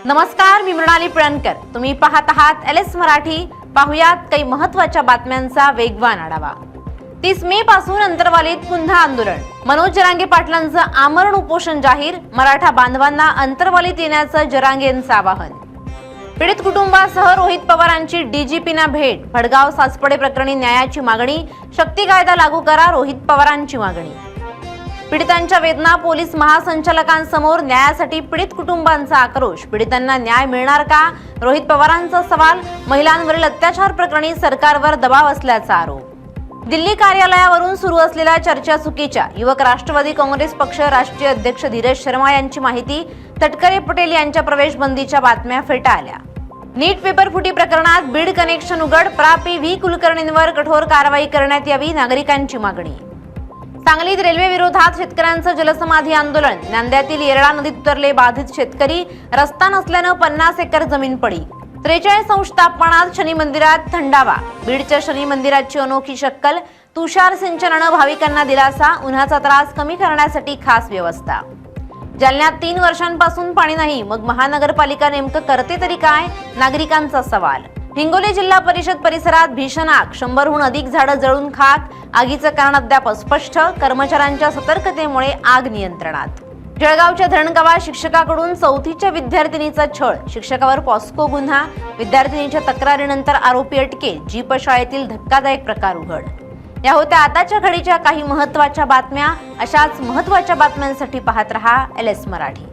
नमस्कार, मी मृणाली पिळणकर. तुम्ही पाहत आहात LS मराठी. पाहुयात काही महत्त्वाच्या बातम्यांचा वेगवान आढावा. 30 मे पासून अंतरवालीत पुन्हा आंदोलन. मनोज जरांगे पाटलांचं आमरण उपोषण जाहीर. मराठा बांधवांना अंतरवालीत येण्याचं जरांगेंचं आवाहन. पीडित कुटुंबासह रोहित पवारांची DGPना भेट. भडगाव सासपडे प्रकरणी न्यायाची मागणी. शक्ती कायदा लागू करा, रोहित पवारांची मागणी. पीडितांच्या वेदना. पोलीस महासंचालकांसमोर न्यायासाठी पीडित कुटुंबांचा आक्रोश. पीडितांना न्याय मिळणार का, रोहित पवारांचा सवाल. महिलांवरील अत्याचार प्रकरणी सरकारवर दबाव असल्याचा आरोप. दिल्ली कार्यालयावरून सुरू असलेल्या चर्चा चुकीच्या. युवक राष्ट्रवादी काँग्रेस पक्ष राष्ट्रीय अध्यक्ष धीरज शर्मा यांची माहिती. तटकरे पटेल यांच्या प्रवेशबंदीच्या बातम्या फेटाळल्या. नीट पेपर फुटी प्रकरणात बीड कनेक्शन उघड. PV कुलकर्णींवर कठोर कारवाई करण्यात यावी, नागरिकांची मागणी. सांगलीत रेल्वे विरोधात शेतकऱ्यांचं जलसमाधी आंदोलन. नांद्यातील येरळा नदीत उतरले बाधित शेतकरी. रस्ता नसल्यानं 50 एकर जमीन पडी. 43 अंश तापमानात शनी मंदिरात थंडावा. बीडच्या शनी मंदिराची अनोखी शक्कल. तुषार सिंचनानं भाविकांना दिलासा. उन्हाचा त्रास कमी करण्यासाठी खास व्यवस्था. जालन्यात 3 वर्षांपासून पाणी नाही, मग महानगरपालिका नेमकं करते तरी काय, नागरिकांचा सवाल. हिंगोली जिल्हा परिषद परिसरात भीषण आग. 100हून अधिक झाडं जळून खाक. आगीचं कारण अद्याप अस्पष्ट. कर्मचाऱ्यांच्या सतर्कतेमुळे आग नियंत्रणात. जळगावच्या धरणगावात शिक्षकाकडून 4थीच्या विद्यार्थिनीचा छळ. शिक्षकावर पॉस्को गुन्हा. विद्यार्थिनीच्या तक्रारीनंतर आरोपी अटकेत. जीप शाळेतील धक्कादायक प्रकार उघड. या होत्या आताच्या घडीच्या काही महत्त्वाच्या बातम्या. अशाच महत्त्वाच्या बातम्यांसाठी पाहत रहा LS मराठी.